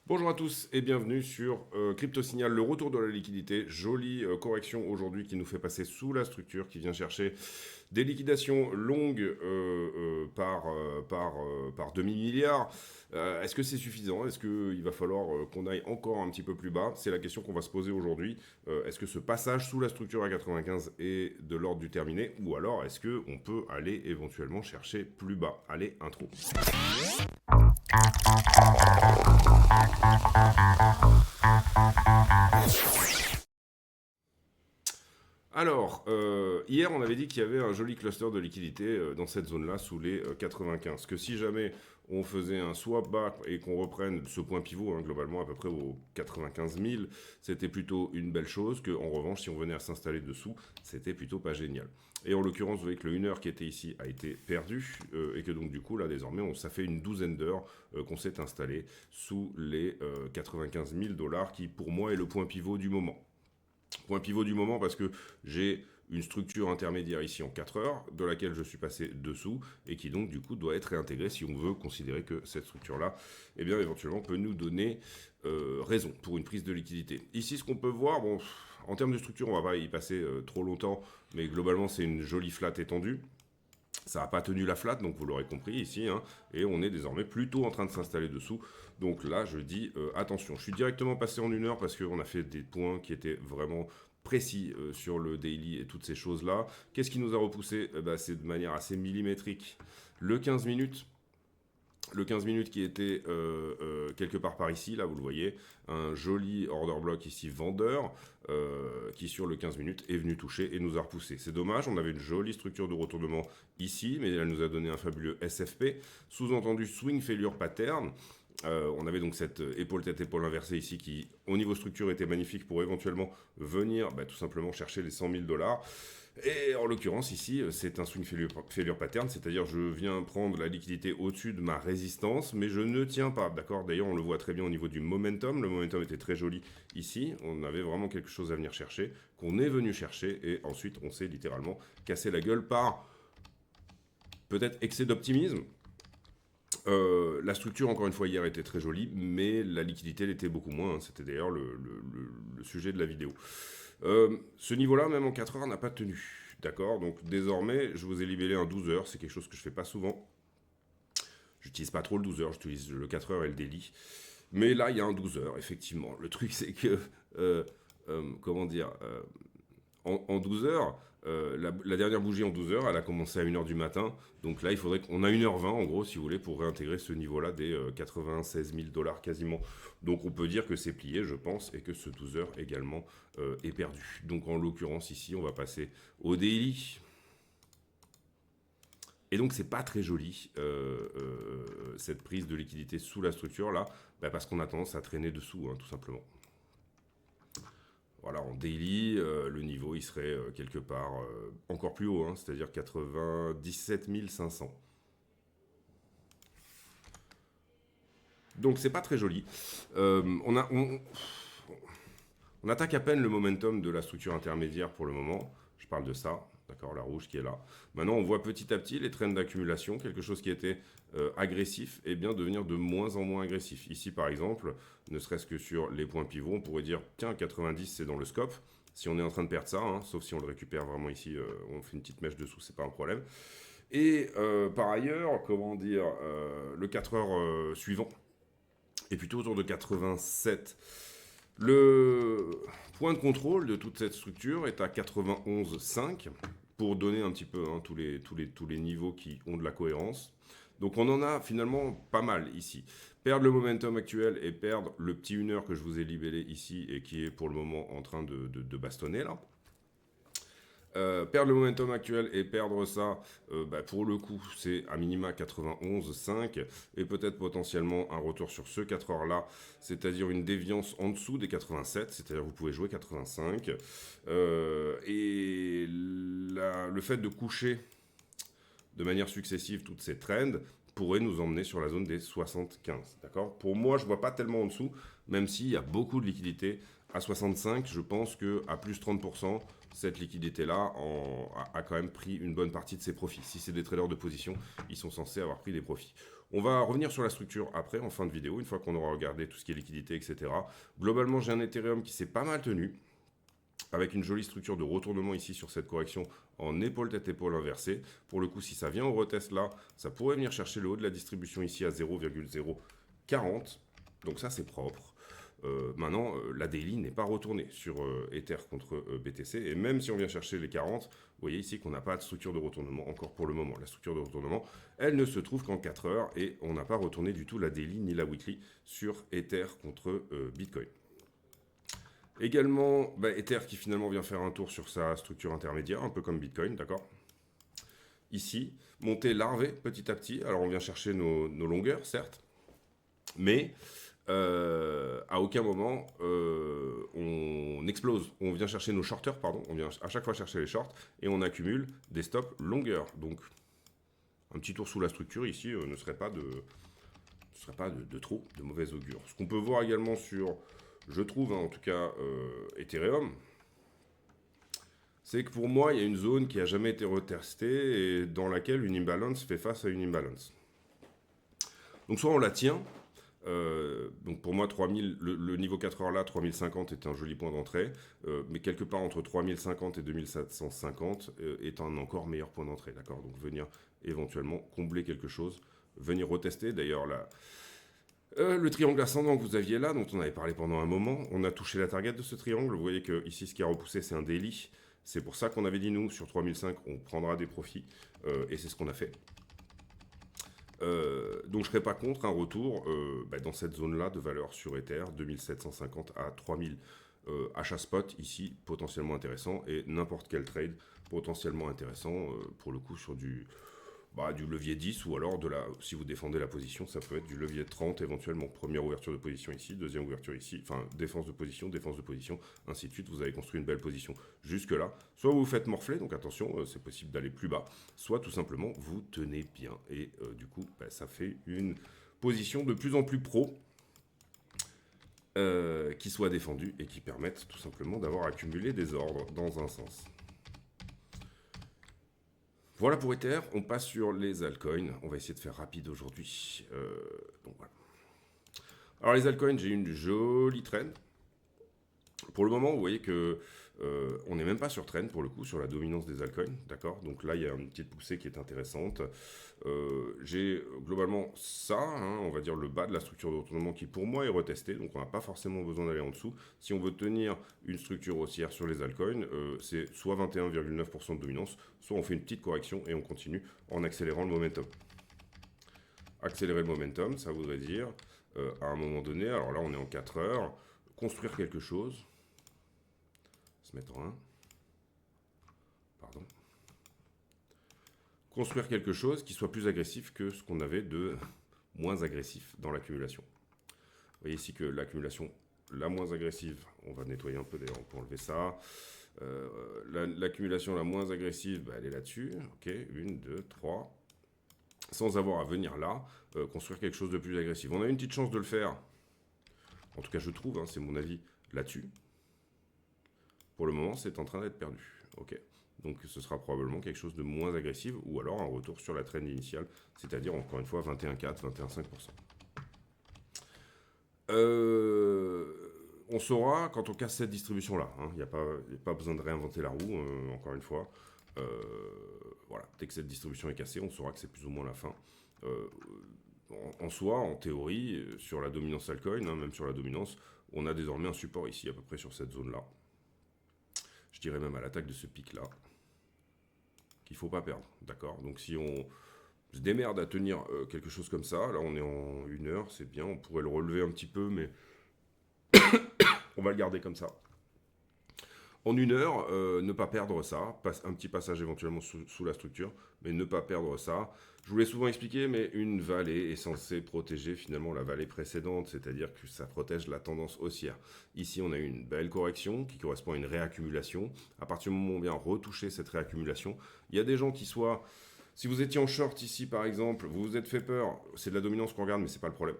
Bonjour à tous et bienvenue sur Crypto Signal, le retour de la liquidité. Jolie correction aujourd'hui qui nous fait passer sous la structure, qui vient chercher des liquidations longues par demi-milliard. Est-ce que c'est suffisant? Est-ce qu'il va falloir qu'on aille encore un petit peu plus bas? C'est la question qu'on va se poser aujourd'hui. Est-ce que ce passage sous la structure à 95 est de l'ordre du terminé? Ou alors est-ce qu'on peut aller éventuellement chercher plus bas? Allez, intro. Alors, hier, on avait dit qu'il y avait un joli cluster de liquidité dans cette zone-là, sous les 95. Que si jamais on faisait un swap bas et qu'on reprenne ce point pivot, globalement à peu près aux 95 000, c'était plutôt une belle chose. Que, en revanche, si on venait à s'installer dessous, c'était plutôt pas génial. Et en l'occurrence, vous voyez que le 1 heure qui était ici a été perdu et que donc du coup, là, désormais, ça fait une douzaine d'heures qu'on s'est installé sous les 95 000 dollars qui, pour moi, est le point pivot du moment. Point pivot du moment parce que j'ai une structure intermédiaire ici en 4 heures, de laquelle je suis passé dessous, et qui donc du coup doit être réintégrée si on veut considérer que cette structure-là, eh bien éventuellement peut nous donner raison pour une prise de liquidité. Ici, ce qu'on peut voir, bon, en termes de structure, on va pas y passer trop longtemps, mais globalement c'est une jolie flat étendue. Ça n'a pas tenu la flat, donc vous l'aurez compris ici, et on est désormais plutôt en train de s'installer dessous. Donc là, je dis attention. Je suis directement passé en 1 heure parce qu'on a fait des points qui étaient vraiment précis sur le daily et toutes ces choses-là. Qu'est-ce qui nous a repoussé? C'est de manière assez millimétrique. Le 15 minutes, qui était quelque part par ici, là vous le voyez, un joli order block ici vendeur qui sur le 15 minutes est venu toucher et nous a repoussé. C'est dommage, on avait une jolie structure de retournement ici, mais elle nous a donné un fabuleux SFP, sous-entendu swing failure pattern. On avait donc cette épaule tête épaule inversée ici qui au niveau structure était magnifique pour éventuellement venir tout simplement chercher les 100 000 dollars. Et en l'occurrence, ici, c'est un swing failure pattern, c'est-à-dire je viens prendre la liquidité au-dessus de ma résistance, mais je ne tiens pas, d'accord? D'ailleurs, on le voit très bien au niveau du momentum. Le momentum était très joli ici. On avait vraiment quelque chose à venir chercher, qu'on est venu chercher, et ensuite, on s'est littéralement cassé la gueule par peut-être excès d'optimisme. La structure, encore une fois, hier était très jolie, mais la liquidité l'était beaucoup moins. C'était d'ailleurs le sujet de la vidéo. Ce niveau-là, même en 4 heures, n'a pas tenu. D'accord? Donc désormais, je vous ai libellé un 12 heures. C'est quelque chose que je fais pas souvent. J'utilise pas trop le 12 heures, j'utilise le 4 heures et le daily. Mais là, il y a un 12 heures, effectivement. Le truc, c'est que, comment dire, en 12 heures, la dernière bougie en 12 heures, elle a commencé à 1h du matin. Donc là, il faudrait qu'on a 1h20 en gros, si vous voulez, pour réintégrer ce niveau-là des 96 000 dollars quasiment. Donc on peut dire que c'est plié, je pense, et que ce 12 heures également est perdu. Donc en l'occurrence, ici, on va passer au daily. Et donc c'est pas très joli cette prise de liquidité sous la structure là, parce qu'on a tendance à traîner dessous, tout simplement. Voilà, en daily, le niveau il serait quelque part encore plus haut, c'est-à-dire 97 500. Donc c'est pas très joli. On attaque à peine le momentum de la structure intermédiaire pour le moment. Je parle de ça, d'accord, la rouge qui est là. Maintenant, on voit petit à petit les trends d'accumulation, quelque chose qui était agressif, et bien devenir de moins en moins agressif. Ici, par exemple, ne serait-ce que sur les points pivots, on pourrait dire, tiens, 90, c'est dans le scope. Si on est en train de perdre ça, sauf si on le récupère vraiment ici, on fait une petite mèche dessous, c'est pas un problème. Et par ailleurs, comment dire, le 4 heures suivant est plutôt autour de 87. Le point de contrôle de toute cette structure est à 91,5 pour donner un petit peu tous les niveaux qui ont de la cohérence. Donc on en a finalement pas mal ici. Perdre le momentum actuel et perdre le petit 1 heure que je vous ai libellé ici et qui est pour le moment en train de bastonner là. Perdre le momentum actuel et perdre ça, pour le coup, c'est à minima 91,5 et peut-être potentiellement un retour sur ce 4 heures là, c'est-à-dire une déviance en dessous des 87, c'est-à-dire vous pouvez jouer 85. Le fait de coucher de manière successive toutes ces trends pourrait nous emmener sur la zone des 75. D'accord? Pour moi, je ne vois pas tellement en dessous, même s'il y a beaucoup de liquidités. À 65, je pense qu'à plus 30%, cette liquidité-là a quand même pris une bonne partie de ses profits. Si c'est des traders de position, ils sont censés avoir pris des profits. On va revenir sur la structure après, en fin de vidéo, une fois qu'on aura regardé tout ce qui est liquidité, etc. Globalement, j'ai un Ethereum qui s'est pas mal tenu, avec une jolie structure de retournement ici sur cette correction en épaule-tête-épaule inversée. Pour le coup, si ça vient au retest là, ça pourrait venir chercher le haut de la distribution ici à 0,040. Donc ça, c'est propre. Maintenant, la daily n'est pas retournée sur Ether contre BTC. Et même si on vient chercher les 40, vous voyez ici qu'on n'a pas de structure de retournement encore pour le moment. La structure de retournement, elle ne se trouve qu'en 4 heures et on n'a pas retourné du tout la daily ni la weekly sur Ether contre Bitcoin. Également, Ether qui finalement vient faire un tour sur sa structure intermédiaire, un peu comme Bitcoin, d'accord? Ici, montée larvée petit à petit. Alors on vient chercher nos longueurs, certes, mais à aucun moment on explose. On vient chercher nos shorters, pardon, on vient à chaque fois chercher les shorts et on accumule des stops longueurs. Donc un petit tour sous la structure ici ne serait pas de trop de mauvais augure. Ce qu'on peut voir également sur, je trouve en tout cas, Ethereum, c'est que pour moi, il y a une zone qui n'a jamais été retestée et dans laquelle une imbalance fait face à une imbalance. Donc soit on la tient, donc pour moi, 3000, le niveau 4 heures là, 3050 est un joli point d'entrée, mais quelque part entre 3050 et 2750 est un encore meilleur point d'entrée, d'accord? Donc venir éventuellement combler quelque chose, venir retester. D'ailleurs, le triangle ascendant que vous aviez là, dont on avait parlé pendant un moment, on a touché la target de ce triangle. Vous voyez que ici, ce qui a repoussé, c'est un daily. C'est pour ça qu'on avait dit, nous, sur 3005, on prendra des profits, et c'est ce qu'on a fait. Donc je ne serais pas contre un retour dans cette zone-là de valeur sur Ether, 2750 à 3000 achats spot, ici, potentiellement intéressant, et n'importe quel trade potentiellement intéressant, pour le coup, sur du levier 10, ou alors, si vous défendez la position, ça peut être du levier 30 éventuellement. Première ouverture de position ici, deuxième ouverture ici, enfin défense de position, ainsi de suite, vous avez construit une belle position. Jusque-là, soit vous vous faites morfler, donc attention, c'est possible d'aller plus bas, soit tout simplement vous tenez bien. Et du coup, ça fait une position de plus en plus pro, qui soit défendue et qui permette tout simplement d'avoir accumulé des ordres dans un sens. Voilà pour Ether, on passe sur les altcoins. On va essayer de faire rapide aujourd'hui. Donc voilà. Alors les altcoins, j'ai une jolie trend. Pour le moment, vous voyez que on n'est même pas sur trend pour le coup, sur la dominance des altcoins, d'accord? Donc là, il y a une petite poussée qui est intéressante. J'ai globalement ça, on va dire le bas de la structure de retournement qui pour moi est retesté, donc on n'a pas forcément besoin d'aller en dessous. Si on veut tenir une structure haussière sur les altcoins, c'est soit 21,9% de dominance, soit on fait une petite correction et on continue en accélérant le momentum. Accélérer le momentum, ça voudrait dire, à un moment donné, alors là on est en 4 heures, construire quelque chose, se mettre en 1, pardon, construire quelque chose qui soit plus agressif que ce qu'on avait de moins agressif dans l'accumulation. Vous voyez ici que l'accumulation la moins agressive, on va nettoyer un peu d'ailleurs, on peut enlever ça. L'accumulation la moins agressive, elle est là-dessus. Ok, 1, 2, 3. Sans avoir à venir là, construire quelque chose de plus agressif. On a une petite chance de le faire. En tout cas, je trouve, c'est mon avis là-dessus. Pour le moment, c'est en train d'être perdu. Ok. Donc ce sera probablement quelque chose de moins agressif ou alors un retour sur la trend initiale, c'est-à-dire encore une fois 21,4, 21,5%. On saura quand on casse cette distribution-là. Il n'y a pas besoin de réinventer la roue, encore une fois. Voilà, dès que cette distribution est cassée, on saura que c'est plus ou moins la fin. En soi, en théorie, sur la dominance altcoin, même sur la dominance, on a désormais un support ici, à peu près sur cette zone-là. Je dirais même à l'attaque de ce pic-là, qu'il ne faut pas perdre, d'accord? Donc si on se démerde à tenir quelque chose comme ça, là on est en 1 heure, c'est bien, on pourrait le relever un petit peu, mais on va le garder comme ça. En 1 heure, ne pas perdre ça, un petit passage éventuellement sous la structure, mais ne pas perdre ça. Je vous l'ai souvent expliqué, mais une vallée est censée protéger finalement la vallée précédente, c'est-à-dire que ça protège la tendance haussière. Ici, on a eu une belle correction qui correspond à une réaccumulation. À partir du moment où on vient retoucher cette réaccumulation, il y a des gens qui soient... Si vous étiez en short ici, par exemple, vous vous êtes fait peur, c'est de la dominance qu'on regarde, mais c'est pas le problème.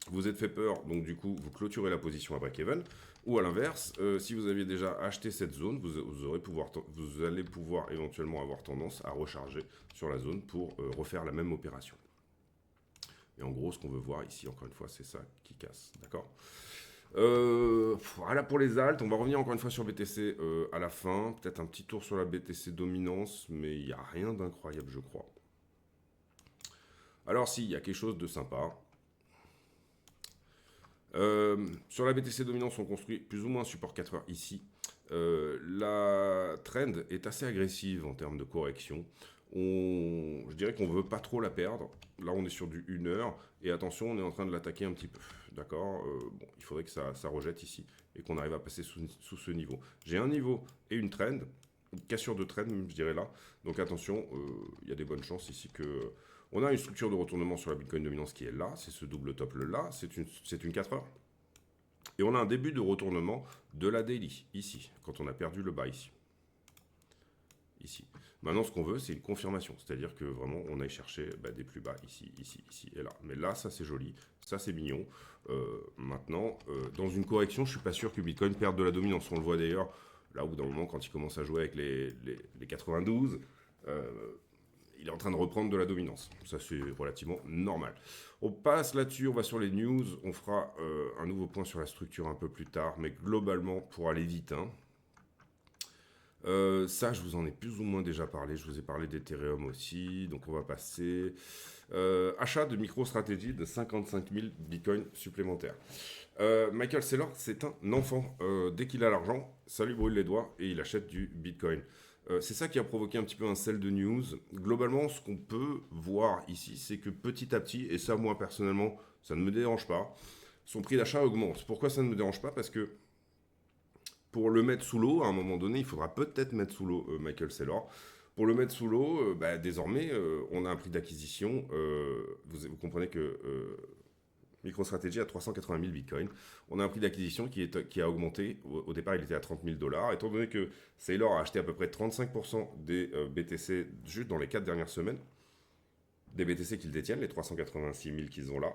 Vous vous êtes fait peur, donc du coup, vous clôturez la position à break-even. Ou à l'inverse, si vous aviez déjà acheté cette zone, vous allez pouvoir éventuellement avoir tendance à recharger sur la zone pour refaire la même opération. Et en gros, ce qu'on veut voir ici, encore une fois, c'est ça qui casse. D'accord. Voilà pour les alts. On va revenir encore une fois sur BTC à la fin. Peut-être un petit tour sur la BTC dominance, mais il n'y a rien d'incroyable, je crois. Alors si, il y a quelque chose de sympa. Sur la BTC dominance, on construit plus ou moins un support 4 heures ici. La trend est assez agressive en termes de correction. Je dirais qu'on ne veut pas trop la perdre. Là, on est sur du 1 heure. Et attention, on est en train de l'attaquer un petit peu. D'accord. Bon, il faudrait que ça rejette ici et qu'on arrive à passer sous ce niveau. J'ai un niveau et une trend. Une cassure de trend, je dirais là. Donc attention, il y a des bonnes chances ici que... On a une structure de retournement sur la Bitcoin dominance qui est là. C'est ce double top là. C'est une 4 heures. Et on a un début de retournement de la daily, ici, quand on a perdu le bas ici. Ici. Maintenant, ce qu'on veut, c'est une confirmation. C'est-à-dire que vraiment, on aille chercher des plus bas ici, ici, ici et là. Mais là, ça, c'est joli. Ça, c'est mignon. Maintenant, dans une correction, je ne suis pas sûr que Bitcoin perde de la dominance. On le voit d'ailleurs, là, au bout d'un moment, quand il commence à jouer avec les 92, il est en train de reprendre de la dominance. Ça, c'est relativement normal. On passe là-dessus, on va sur les news. On fera un nouveau point sur la structure un peu plus tard. Mais globalement, pour aller vite, hein, ça, je vous en ai plus ou moins déjà parlé. Je vous ai parlé d'Ethereum aussi. Donc, on va passer. Achat de MicroStrategy de 55 000 bitcoins supplémentaires. Michael Saylor, c'est un enfant. Dès qu'il a l'argent, ça lui brûle les doigts et il achète du bitcoin. C'est ça qui a provoqué un petit peu un sell de news. Globalement, ce qu'on peut voir ici, c'est que petit à petit, et ça, moi, personnellement, ça ne me dérange pas, son prix d'achat augmente. Pourquoi ça ne me dérange pas? Parce que pour le mettre sous l'eau, à un moment donné, il faudra peut-être mettre sous l'eau Michael Saylor. Pour le mettre sous l'eau, désormais, on a un prix d'acquisition. Vous comprenez que MicroStrategy a 380 000 bitcoins. On a un prix d'acquisition qui a augmenté. Au départ, il était à 30 000 $. Étant donné que Saylor a acheté à peu près 35% des BTC juste dans les 4 dernières semaines, des BTC qu'ils détiennent, les 386 000 qu'ils ont là,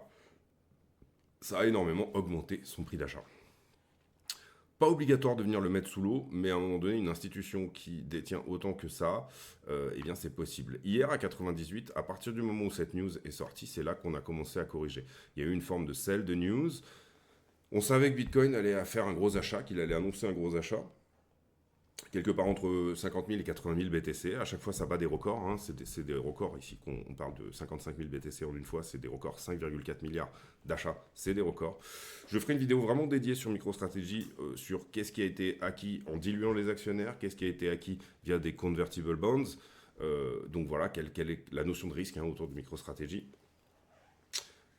ça a énormément augmenté son prix d'achat. Pas obligatoire de venir le mettre sous l'eau, mais à un moment donné, une institution qui détient autant que ça, eh bien c'est possible. Hier à 98, à partir du moment où cette news est sortie, c'est là qu'on a commencé à corriger. Il y a eu une forme de sell de news. On savait que Bitcoin allait faire un gros achat, qu'il allait annoncer un gros achat. Quelque part entre 50 000 et 80 000 BTC. À chaque fois, ça bat des records. Hein. C'est des records ici. On parle de 55 000 BTC en une fois. C'est des records. 5,4 milliards d'achats. C'est des records. Je ferai une vidéo vraiment dédiée sur MicroStrategy, sur qu'est-ce qui a été acquis en diluant les actionnaires, qu'est-ce qui a été acquis via des convertible bonds. Donc voilà, quelle est la notion de risque autour de MicroStrategy.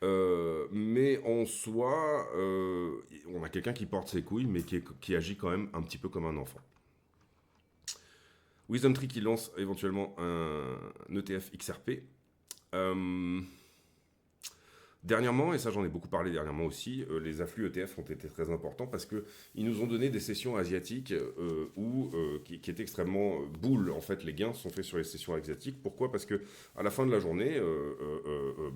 Mais en soi, on a quelqu'un qui porte ses couilles, mais qui agit quand même un petit peu comme un enfant. WisdomTree qui lance éventuellement un ETF XRP. Dernièrement, et ça j'en ai beaucoup parlé dernièrement aussi, les afflux ETF ont été très importants parce qu'ils nous ont donné des sessions asiatiques qui étaient extrêmement bull. En fait, les gains sont faits sur les sessions asiatiques. Pourquoi? Parce que à la fin de la journée,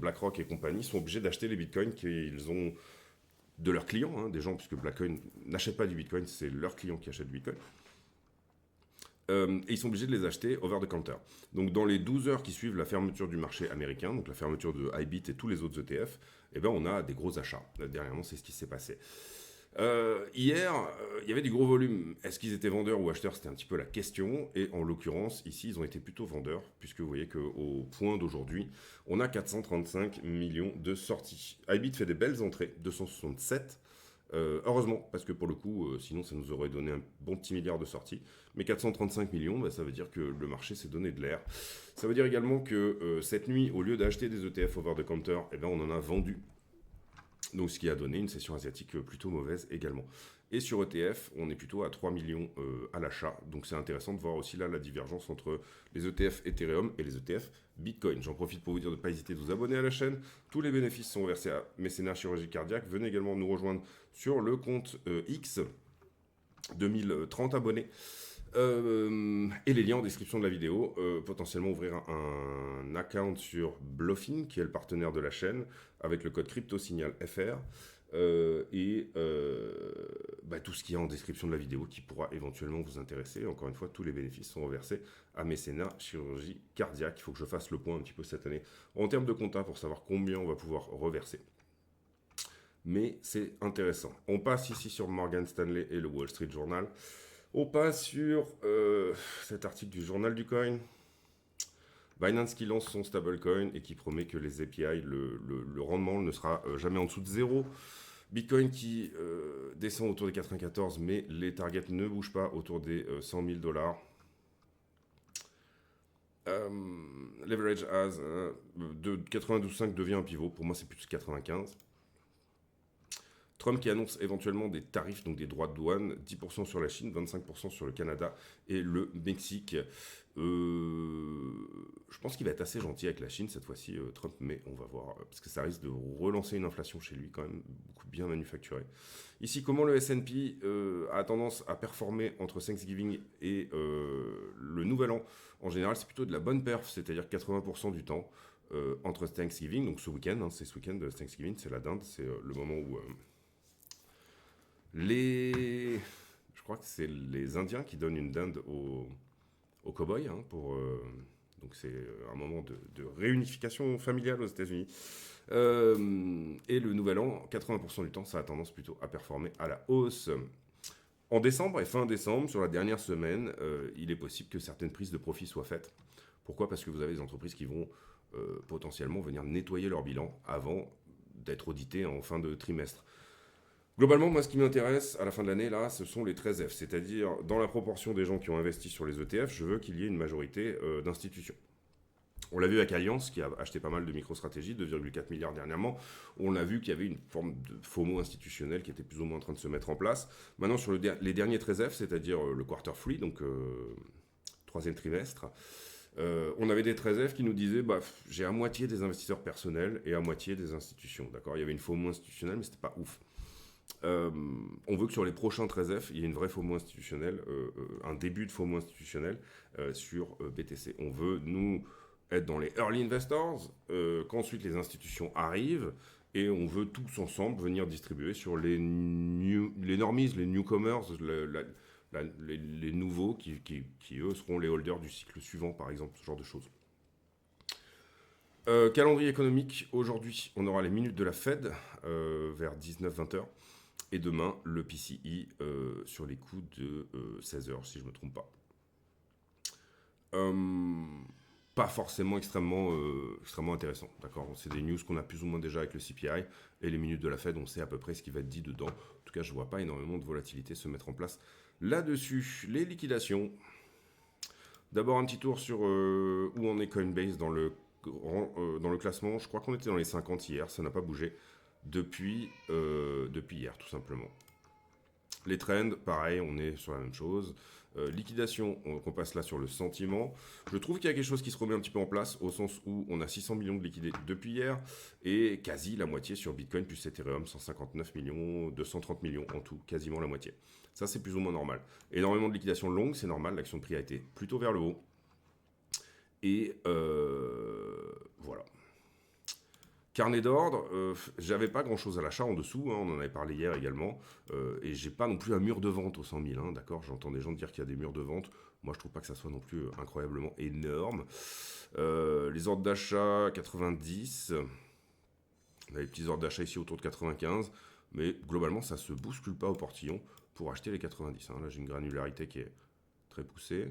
BlackRock et compagnie sont obligés d'acheter les bitcoins qu'ils ont de leurs clients, des gens, puisque BlackRock n'achète pas du bitcoin, c'est leurs clients qui achètent du bitcoin. Et ils sont obligés de les acheter over the counter. Donc dans les 12 heures qui suivent la fermeture du marché américain, donc la fermeture de Ibit et tous les autres ETF, on a des gros achats. Dernièrement, c'est ce qui s'est passé. Hier, il y avait du gros volume. Est-ce qu'ils étaient vendeurs ou acheteurs? C'était un petit peu la question. Et en l'occurrence, ici, ils ont été plutôt vendeurs, puisque vous voyez qu'au point d'aujourd'hui, on a 435 millions de sorties. Ibit fait des belles entrées, 267. Heureusement, parce que pour le coup, sinon ça nous aurait donné un bon petit milliard de sorties. Mais 435 millions, ça veut dire que le marché s'est donné de l'air. Ça veut dire également que cette nuit, au lieu d'acheter des ETF over the counter, on en a vendu. Donc ce qui a donné une session asiatique plutôt mauvaise également. Et sur ETF, on est plutôt à 3 millions à l'achat. Donc c'est intéressant de voir aussi là la divergence entre les ETF Ethereum et les ETF Bitcoin. J'en profite pour vous dire de ne pas hésiter de vous abonner à la chaîne. Tous les bénéfices sont versés à Mécénat Chirurgie Cardiaque. Venez également nous rejoindre sur le compte X, 2030 abonnés. Et les liens en description de la vidéo. Potentiellement ouvrir un account sur Bluffin, qui est le partenaire de la chaîne, avec le code CryptoSignal FR. Tout ce qu'il y a en description de la vidéo qui pourra éventuellement vous intéresser. Encore une fois, tous les bénéfices sont reversés à Mécénat Chirurgie Cardiaque. Il faut que je fasse le point un petit peu cette année en termes de compta pour savoir combien on va pouvoir reverser. Mais c'est intéressant. On passe ici sur Morgan Stanley et le Wall Street Journal. On passe sur cet article du Journal du Coin. Binance qui lance son stablecoin et qui promet que les API, le rendement ne sera jamais en dessous de 0. Bitcoin qui descend autour des 94, mais les targets ne bougent pas autour des 100 000 $. Leverage as de 92,5 devient un pivot. Pour moi, c'est plus de 95. Trump qui annonce éventuellement des tarifs, donc des droits de douane, 10% sur la Chine, 25% sur le Canada et le Mexique. Je pense qu'il va être assez gentil avec la Chine cette fois-ci, Trump, mais on va voir, parce que ça risque de relancer une inflation chez lui quand même, beaucoup bien manufacturée. Ici, comment le S&P a tendance à performer entre Thanksgiving et le Nouvel An. En général, c'est plutôt de la bonne perf, c'est-à-dire 80% du temps entre Thanksgiving, donc ce week-end, hein, c'est ce week-end de Thanksgiving, c'est la dinde, c'est le moment où... Je crois que c'est les Indiens qui donnent une dinde aux cow-boys. Hein, donc c'est un moment de réunification familiale aux États-Unis. Et le Nouvel An, 80% du temps, ça a tendance plutôt à performer à la hausse. En décembre et fin décembre, sur la dernière semaine, il est possible que certaines prises de profit soient faites. Pourquoi ? Parce que vous avez des entreprises qui vont potentiellement venir nettoyer leur bilan avant d'être auditées en fin de trimestre. Globalement, moi, ce qui m'intéresse à la fin de l'année, là, ce sont les 13F. C'est-à-dire, dans la proportion des gens qui ont investi sur les ETF, je veux qu'il y ait une majorité d'institutions. On l'a vu avec Allianz, qui a acheté pas mal de micro-stratégies, 2,4 milliards dernièrement. On a vu qu'il y avait une forme de FOMO institutionnel qui était plus ou moins en train de se mettre en place. Maintenant, sur les derniers 13F, c'est-à-dire le quarter 3, donc troisième trimestre, on avait des 13F qui nous disaient j'ai à moitié des investisseurs personnels et à moitié des institutions. D'accord ? Il y avait une FOMO institutionnelle, mais c'était pas ouf. On veut que sur les prochains 13F, il y ait une vraie FOMO institutionnelle, un début de FOMO institutionnelle sur BTC. On veut, nous, être dans les early investors, qu'ensuite les institutions arrivent, et on veut tous ensemble venir distribuer sur les normies, les newcomers, les nouveaux qui, eux, seront les holders du cycle suivant, par exemple, ce genre de choses. Calendrier économique, aujourd'hui, on aura les minutes de la Fed vers 19-20 heures. Et demain, le PCI sur les coups de 16h, si je ne me trompe pas. Pas forcément extrêmement intéressant, d'accord ? C'est des news qu'on a plus ou moins déjà avec le CPI, et les minutes de la Fed, on sait à peu près ce qui va être dit dedans. En tout cas, je ne vois pas énormément de volatilité se mettre en place là-dessus. Les liquidations. D'abord, un petit tour sur où en est Coinbase dans le classement. Je crois qu'on était dans les 50 hier, ça n'a pas bougé. Depuis hier, tout simplement. Les trends, pareil, on est sur la même chose. Liquidation, on passe là sur le sentiment. Je trouve qu'il y a quelque chose qui se remet un petit peu en place, au sens où on a 600 millions de liquidés depuis hier, et quasi la moitié sur Bitcoin plus Ethereum, 159 millions, 230 millions en tout, quasiment la moitié. Ça, c'est plus ou moins normal. Énormément de liquidations longues, c'est normal, l'action de prix a été plutôt vers le haut. Et voilà. Carnet d'ordre, j'avais pas grand chose à l'achat en dessous, hein, on en avait parlé hier également, et j'ai pas non plus un mur de vente au 100 000, hein, d'accord ? J'entends des gens dire qu'il y a des murs de vente, moi je trouve pas que ça soit non plus incroyablement énorme. Les ordres d'achat, 90, on a les petits ordres d'achat ici autour de 95, mais globalement ça se bouscule pas au portillon pour acheter les 90. Hein. Là j'ai une granularité qui est très poussée.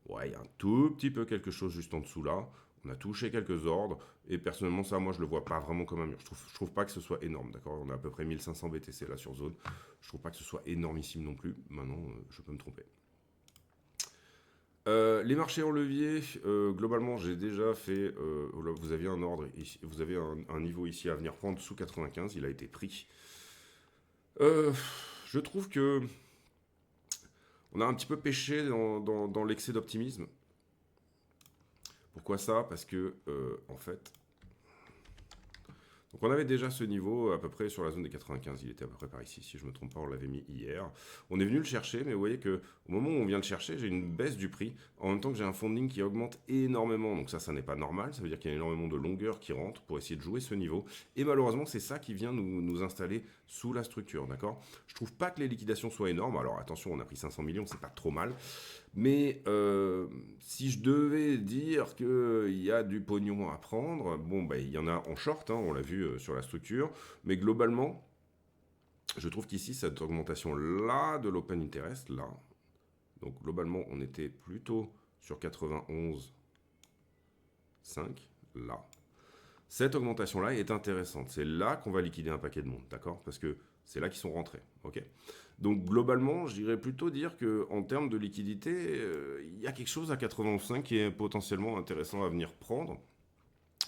Ouais, il y a un tout petit peu quelque chose juste en dessous là. On a touché quelques ordres, et personnellement, ça, moi, je le vois pas vraiment comme un mur. Je trouve pas que ce soit énorme, d'accord ? On a à peu près 1500 BTC là sur zone. Je trouve pas que ce soit énormissime non plus. Maintenant, je peux me tromper. Les marchés en levier, globalement, j'ai déjà fait. Vous aviez un ordre, ici, vous avez un niveau ici à venir prendre sous 95. Il a été pris. Je trouve que on a un petit peu pêché dans l'excès d'optimisme. Pourquoi ça ? Parce que, en fait, Donc on avait déjà ce niveau à peu près sur la zone des 95, il était à peu près par ici, si je ne me trompe pas, on l'avait mis hier. On est venu le chercher, mais vous voyez que au moment où on vient le chercher, j'ai une baisse du prix, en même temps que j'ai un fond de ligne qui augmente énormément, donc ça n'est pas normal, ça veut dire qu'il y a énormément de longueur qui rentre pour essayer de jouer ce niveau, et malheureusement c'est ça qui vient nous installer sous la structure, d'accord? Je trouve pas que les liquidations soient énormes, alors attention, on a pris 500 millions, c'est pas trop mal, mais si je devais dire qu'il y a du pognon à prendre, bon, bah, il y en a en short, hein, on l'a vu sur la structure, mais globalement, je trouve qu'ici, cette augmentation-là de l'open interest, là, donc globalement, on était plutôt sur 91,5, là. Cette augmentation-là est intéressante. C'est là qu'on va liquider un paquet de monde, d'accord? Parce que c'est là qu'ils sont rentrés, ok? Donc globalement, j'irais plutôt dire qu'en termes de liquidité, il y a quelque chose à 85 qui est potentiellement intéressant à venir prendre.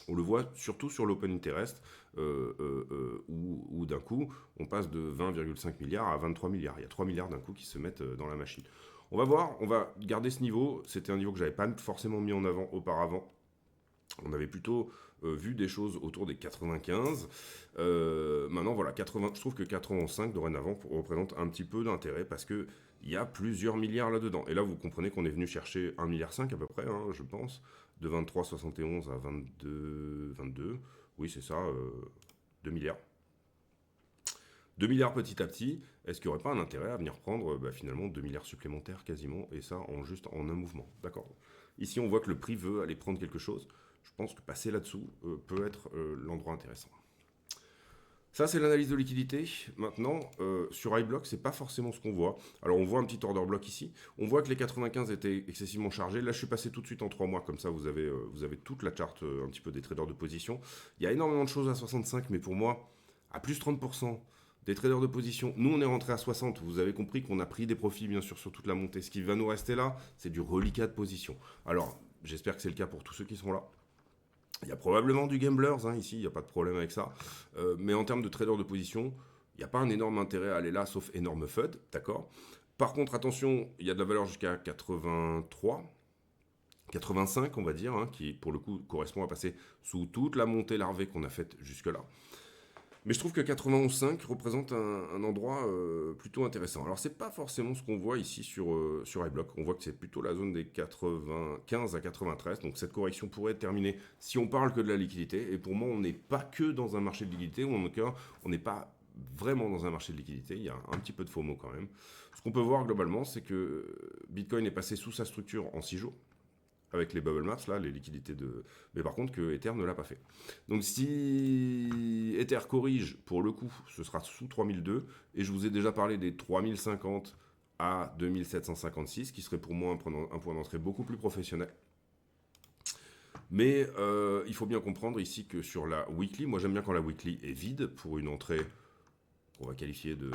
On le voit surtout sur l'open interest, où d'un coup, on passe de 20,5 milliards à 23 milliards. Il y a 3 milliards d'un coup qui se mettent dans la machine. On va voir, on va garder ce niveau. C'était un niveau que j'avais pas forcément mis en avant auparavant. On avait plutôt vu des choses autour des 95. Maintenant, voilà, 80, je trouve que 85 dorénavant représente un petit peu d'intérêt parce que il y a plusieurs milliards là-dedans. Et là, vous comprenez qu'on est venu chercher 1,5 milliard à peu près, hein, je pense, de 23,71 à 22. Oui, c'est ça, 2 milliards. 2 milliards petit à petit, est-ce qu'il n'y aurait pas un intérêt à venir prendre finalement 2 milliards supplémentaires quasiment, et ça en juste en un mouvement? D'accord. Ici, on voit que le prix veut aller prendre quelque chose. Je pense que passer là-dessous peut être l'endroit intéressant. Ça, c'est l'analyse de liquidité. Maintenant, sur iBlock, c'est pas forcément ce qu'on voit. Alors, on voit un petit order block ici. On voit que les 95 étaient excessivement chargés. Là, je suis passé tout de suite en 3 mois. Comme ça, vous avez toute la charte un petit peu des traders de position. Il y a énormément de choses à 65, mais pour moi, à plus 30%, des traders de position. Nous, on est rentré à 60. Vous avez compris qu'on a pris des profits, bien sûr, sur toute la montée. Ce qui va nous rester là, c'est du reliquat de position. Alors, j'espère que c'est le cas pour tous ceux qui sont là. Il y a probablement du gamblers, hein, ici, il n'y a pas de problème avec ça. Mais en termes de trader de position, il n'y a pas un énorme intérêt à aller là, sauf énorme FUD, d'accord? Par contre, attention, il y a de la valeur jusqu'à 83, 85, on va dire, hein, qui pour le coup correspond à passer sous toute la montée larvée qu'on a faite jusque-là. Mais je trouve que 91,5 représente un endroit plutôt intéressant. Alors, c'est pas forcément ce qu'on voit ici sur iBlock. On voit que c'est plutôt la zone des 95 à 93. Donc, cette correction pourrait être terminée si on parle que de la liquidité. Et pour moi, on n'est pas que dans un marché de liquidité, ou en tout cas, on n'est pas vraiment dans un marché de liquidité. Il y a un petit peu de FOMO quand même. Ce qu'on peut voir globalement, c'est que Bitcoin est passé sous sa structure en 6 jours, avec les bubble maps, là, les liquidités de... Mais par contre, que Ether ne l'a pas fait. Donc si Ether corrige, pour le coup, ce sera sous 3002, et je vous ai déjà parlé des 3050 à 2756, qui serait pour moi un point d'entrée beaucoup plus professionnel. Mais il faut bien comprendre ici que sur la weekly, moi j'aime bien quand la weekly est vide, pour une entrée qu'on va qualifier de...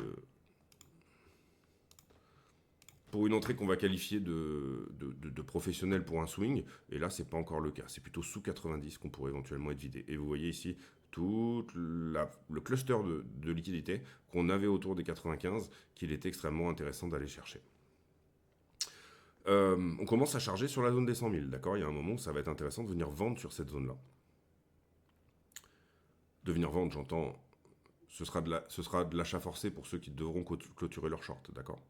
Pour une entrée qu'on va qualifier de professionnelle pour un swing, et là c'est pas encore le cas, c'est plutôt sous 90 qu'on pourrait éventuellement être vidé. Et vous voyez ici tout le cluster de liquidité qu'on avait autour des 95, qu'il est extrêmement intéressant d'aller chercher. On commence à charger sur la zone des 100 000, d'accord? Il y a un moment où ça va être intéressant de venir vendre sur cette zone-là. De venir vendre, j'entends, ce sera de l'achat forcé pour ceux qui devront clôturer leur short, d'accord?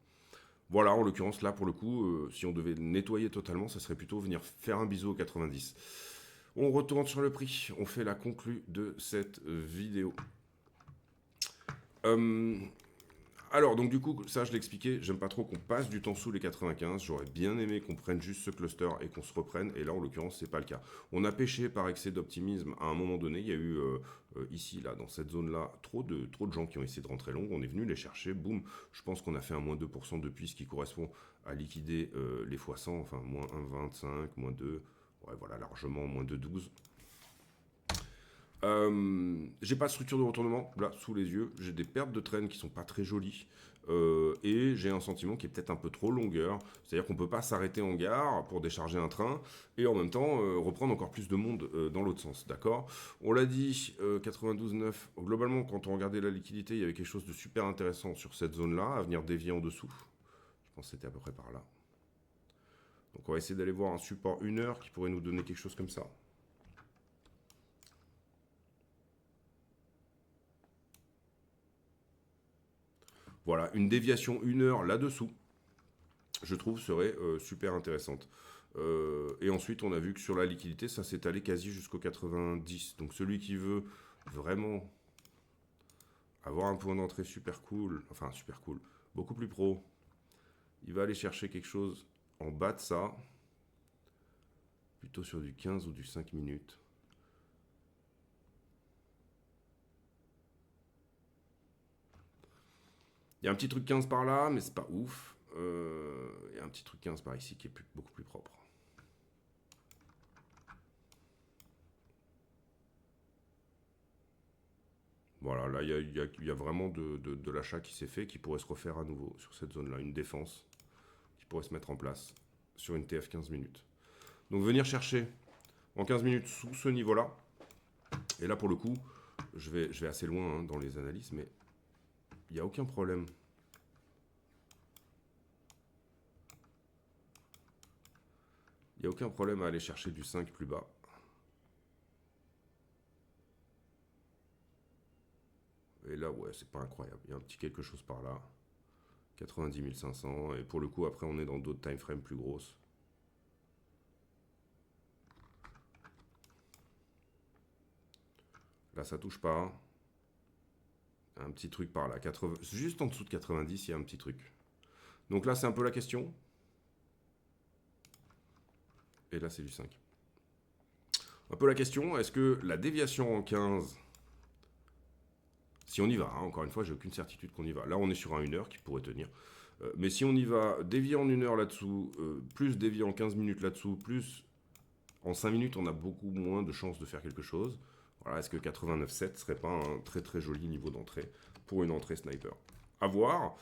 Voilà, en l'occurrence, là, pour le coup, si on devait nettoyer totalement, ça serait plutôt venir faire un bisou au 90. On retourne sur le prix. On fait la conclue de cette vidéo. Alors, donc du coup, ça, je l'expliquais, j'aime pas trop qu'on passe du temps sous les 95. J'aurais bien aimé qu'on prenne juste ce cluster et qu'on se reprenne. Et là, en l'occurrence, c'est pas le cas. On a pêché par excès d'optimisme à un moment donné. Il y a eu ici, là, dans cette zone-là, trop de gens qui ont essayé de rentrer long. On est venu les chercher. Boum. Je pense qu'on a fait un moins 2% depuis, ce qui correspond à liquider les fois 100. Enfin, moins 1,25, moins 2. Ouais, voilà, largement moins 2,12. J'ai pas de structure de retournement là sous les yeux, j'ai des pertes de traîne qui sont pas très jolies et j'ai un sentiment qui est peut-être un peu trop longueur, c'est-à-dire qu'on peut pas s'arrêter en gare pour décharger un train et en même temps reprendre encore plus de monde dans l'autre sens, d'accord? On l'a dit, 92,9, globalement quand on regardait la liquidité, il y avait quelque chose de super intéressant sur cette zone-là, à venir dévier en dessous, je pense que c'était à peu près par là. Donc on va essayer d'aller voir un support 1 heure qui pourrait nous donner quelque chose comme ça. Voilà, une déviation 1 heure là-dessous, je trouve, serait super intéressante. Et ensuite, on a vu que sur la liquidité, ça s'est allé quasi jusqu'au 90. Donc celui qui veut vraiment avoir un point d'entrée super cool, enfin super cool, beaucoup plus pro, il va aller chercher quelque chose en bas de ça, plutôt sur du 15 ou du 5 minutes. Il y a un petit truc 15 par là, mais c'est pas ouf. Il y a un petit truc 15 par ici qui est beaucoup plus propre. Voilà, là, il y a vraiment de l'achat qui s'est fait, qui pourrait se refaire à nouveau sur cette zone-là. Une défense qui pourrait se mettre en place sur une TF 15 minutes. Donc venir chercher en 15 minutes sous ce niveau-là. Et là, pour le coup, je vais assez loin hein, dans les analyses, mais il n'y a aucun problème. Il n'y a aucun problème à aller chercher du 5 plus bas. Et là, ouais, c'est pas incroyable. Il y a un petit quelque chose par là. 90 500. Et pour le coup, après, on est dans d'autres time frames plus grosses. Là, ça touche pas. Un petit truc par là. Juste en dessous de 90, il y a un petit truc. Donc là, c'est un peu la question. Et là, c'est du 5. Un peu la question, est-ce que la déviation en 15, si on y va, hein, encore une fois, j'ai aucune certitude qu'on y va. Là, on est sur un 1 heure qui pourrait tenir. Mais si on y va, dévier en 1 heure là-dessous, plus dévier en 15 minutes là-dessous, plus en 5 minutes, on a beaucoup moins de chances de faire quelque chose. Voilà, est-ce que 89,7 serait pas un très très joli niveau d'entrée pour une entrée sniper? À voir.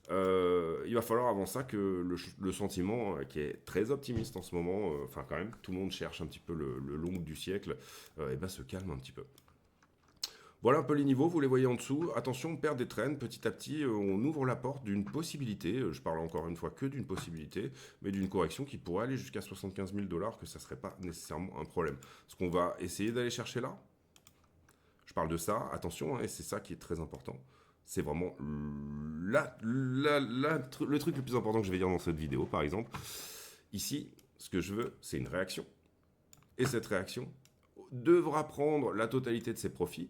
Il va falloir avant ça que le sentiment, qui est très optimiste en ce moment, enfin quand même, tout le monde cherche un petit peu le long du siècle, et ben se calme un petit peu. Voilà un peu les niveaux, vous les voyez en dessous. Attention, on perd des traînes petit à petit, on ouvre la porte d'une possibilité, je parle encore une fois que d'une possibilité, mais d'une correction qui pourrait aller jusqu'à 75 000 $, que ça ne serait pas nécessairement un problème. Ce qu'on va essayer d'aller chercher là, je parle de ça, attention, hein, et c'est ça qui est très important. C'est vraiment le truc le plus important que je vais dire dans cette vidéo, par exemple. Ici, ce que je veux, c'est une réaction. Et cette réaction devra prendre la totalité de ses profits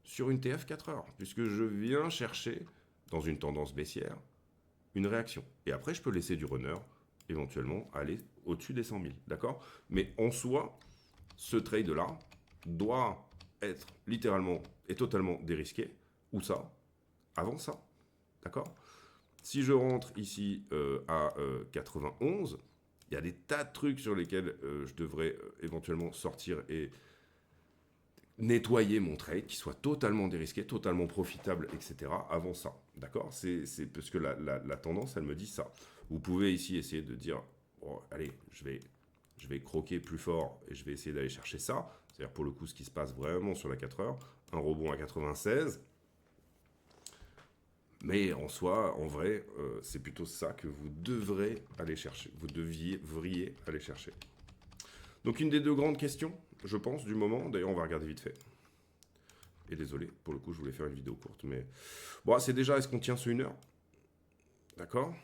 sur une TF 4 heures, puisque je viens chercher, dans une tendance baissière, une réaction. Et après, je peux laisser du runner, éventuellement, aller au-dessus des 100 000, d'accord? Mais en soi, ce trade-là doit être littéralement et totalement dérisqué. Ou ça? Avant ça, d'accord? Si je rentre ici à 91, il y a des tas de trucs sur lesquels je devrais éventuellement sortir et nettoyer mon trade, qui soit totalement dérisqué, totalement profitable, etc. avant ça. D'accord? C'est parce que la tendance, elle me dit ça. Vous pouvez ici essayer de dire, oh, allez, je vais croquer plus fort et je vais essayer d'aller chercher ça. C'est-à-dire pour le coup, ce qui se passe vraiment sur la 4 heures, un rebond à 96. Mais en soi, en vrai, c'est plutôt ça que vous devrez aller chercher. Vous devriez aller chercher. Donc une des deux grandes questions, je pense, du moment, d'ailleurs on va regarder vite fait. Et désolé, pour le coup je voulais faire une vidéo courte, mais... Bon, c'est déjà, est-ce qu'on tient ce 1 heure? D'accord.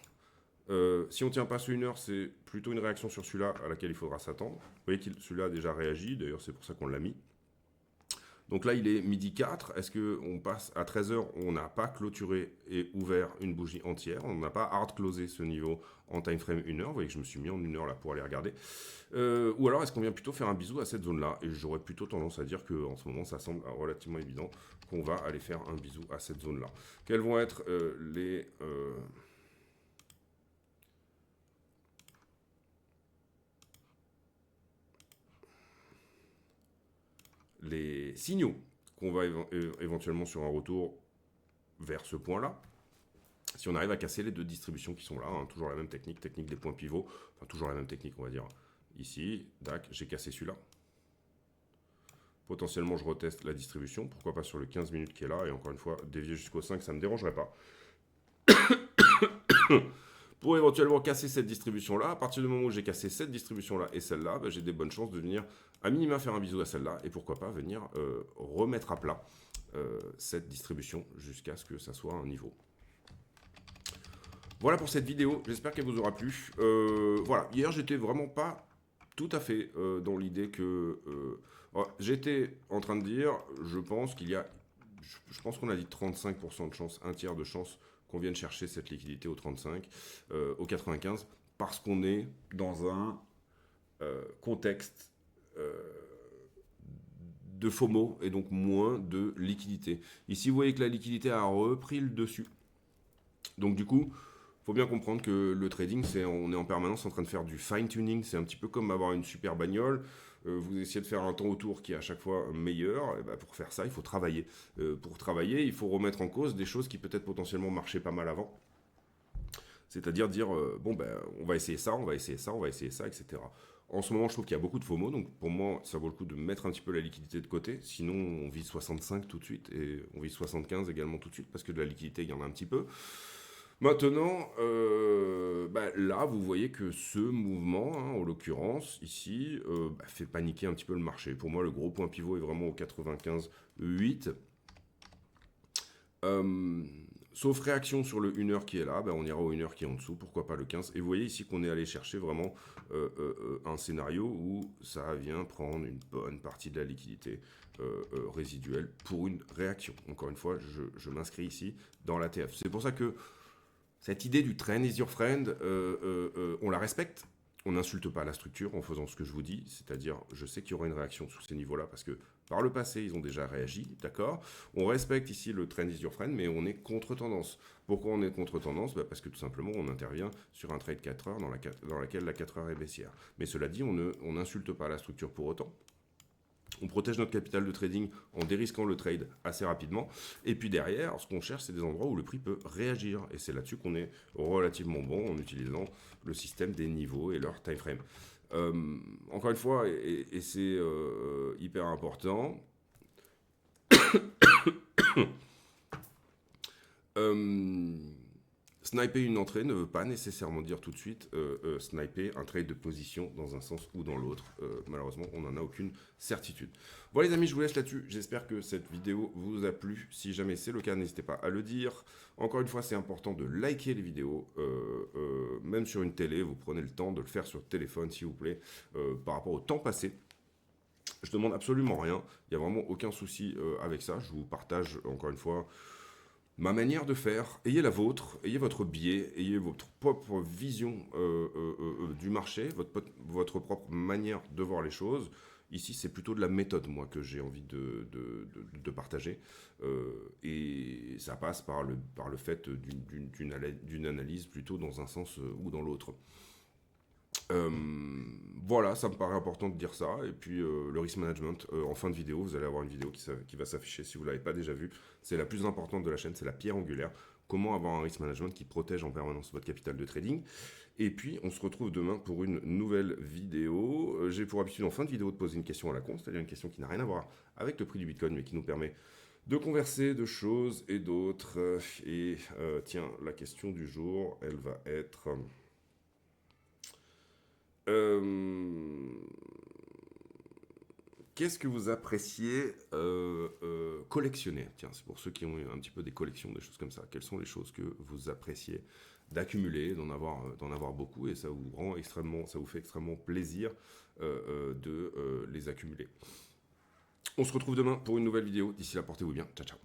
Si on ne tient pas ce 1 heure, c'est plutôt une réaction sur celui-là à laquelle il faudra s'attendre. Vous voyez que celui-là a déjà réagi, d'ailleurs c'est pour ça qu'on l'a mis. Donc là, il est midi 4. Est-ce qu'on passe à 13h? On n'a pas clôturé et ouvert une bougie entière. On n'a pas hard closé ce niveau en time frame 1 heure. Vous voyez que je me suis mis en 1 heure là pour aller regarder. Ou alors, est-ce qu'on vient plutôt faire un bisou à cette zone-là? Et j'aurais plutôt tendance à dire qu'en ce moment, ça semble relativement évident qu'on va aller faire un bisou à cette zone-là. Quels vont être les signaux qu'on va éventuellement sur un retour vers ce point-là? Si on arrive à casser les deux distributions qui sont là, hein, toujours la même technique des points pivots, enfin toujours la même technique on va dire, ici, dac, j'ai cassé celui-là. Potentiellement je reteste la distribution, pourquoi pas sur le 15 minutes qui est là, et encore une fois, dévier jusqu'au 5, ça ne me dérangerait pas. Pour éventuellement casser cette distribution-là, à partir du moment où j'ai cassé cette distribution-là et celle-là, bah, j'ai des bonnes chances de venir à minima faire un bisou à celle-là, et pourquoi pas venir remettre à plat cette distribution jusqu'à ce que ça soit un niveau. Voilà pour cette vidéo, j'espère qu'elle vous aura plu. Voilà, hier j'étais vraiment pas tout à fait dans l'idée que... j'étais en train de dire, je pense qu'il y a... Je pense qu'on a dit 35% de chance, un tiers de chance qu'on vienne chercher cette liquidité au 35, au 95, parce qu'on est dans un contexte de FOMO et donc moins de liquidité. Ici, vous voyez que la liquidité a repris le dessus. Donc du coup, il faut bien comprendre que le trading, on est en permanence en train de faire du fine-tuning. C'est un petit peu comme avoir une super bagnole. Vous essayez de faire un temps autour qui est à chaque fois meilleur. Et ben pour faire ça, il faut travailler. Pour travailler, il faut remettre en cause des choses qui peut-être potentiellement marchaient pas mal avant. C'est-à-dire dire, bon, ben, on va essayer ça, on va essayer ça, on va essayer ça, etc. En ce moment, je trouve qu'il y a beaucoup de FOMO, donc pour moi, ça vaut le coup de mettre un petit peu la liquidité de côté. Sinon, on vise 65 tout de suite, et on vise 75 également tout de suite, parce que de la liquidité, il y en a un petit peu. Maintenant, là, vous voyez que ce mouvement, hein, en l'occurrence, ici, fait paniquer un petit peu le marché. Pour moi, le gros point pivot est vraiment au 95,8. Sauf réaction sur le 1 heure qui est là, on ira au 1 heure qui est en dessous, pourquoi pas le 15. Et vous voyez ici qu'on est allé chercher vraiment un scénario où ça vient prendre une bonne partie de la liquidité résiduelle pour une réaction. Encore une fois, je m'inscris ici dans l'ATF. C'est pour ça que cette idée du trend is your friend, on la respecte. On n'insulte pas la structure en faisant ce que je vous dis, c'est-à-dire, je sais qu'il y aura une réaction sur ces niveaux-là, parce que par le passé, ils ont déjà réagi, d'accord? On respecte ici le trend is your friend, mais on est contre-tendance. Pourquoi on est contre-tendance? Parce que tout simplement, on intervient sur un trade 4 heures dans laquelle la 4 heures est baissière. Mais cela dit, on n'insulte pas la structure pour autant. On protège notre capital de trading en dérisquant le trade assez rapidement. Et puis derrière, ce qu'on cherche, c'est des endroits où le prix peut réagir. Et c'est là-dessus qu'on est relativement bon en utilisant le système des niveaux et leur time frame. Encore une fois, et c'est hyper important, sniper une entrée ne veut pas nécessairement dire tout de suite sniper un trade de position dans un sens ou dans l'autre. Malheureusement, on n'en a aucune certitude. Bon les amis, je vous laisse là-dessus. J'espère que cette vidéo vous a plu. Si jamais c'est le cas, n'hésitez pas à le dire. Encore une fois, c'est important de liker les vidéos. Même sur une télé, vous prenez le temps de le faire sur le téléphone, s'il vous plaît, par rapport au temps passé. Je demande absolument rien. Il n'y a vraiment aucun souci avec ça. Je vous partage, encore une fois, ma manière de faire. Ayez la vôtre, ayez votre biais, ayez votre propre vision du marché, votre propre manière de voir les choses. Ici, c'est plutôt de la méthode, moi, que j'ai envie de partager. Et ça passe par le fait d'une analyse plutôt dans un sens ou dans l'autre. Voilà, ça me paraît important de dire ça. Et puis le risk management, en fin de vidéo, vous allez avoir une vidéo qui va s'afficher si vous ne l'avez pas déjà vue. C'est la plus importante de la chaîne, c'est la pierre angulaire. Comment avoir un risk management qui protège en permanence votre capital de trading. Et puis, on se retrouve demain pour une nouvelle vidéo. J'ai pour habitude en fin de vidéo de poser une question à la con, c'est-à-dire une question qui n'a rien à voir avec le prix du Bitcoin, mais qui nous permet de converser de choses et d'autres. Et tiens, la question du jour, elle va être... qu'est-ce que vous appréciez collectionner? Tiens, c'est pour ceux qui ont un petit peu des collections, des choses comme ça. Quelles sont les choses que vous appréciez d'accumuler, d'en avoir beaucoup, et ça vous fait extrêmement plaisir de les accumuler. On se retrouve demain pour une nouvelle vidéo. D'ici là, portez-vous bien. Ciao, ciao.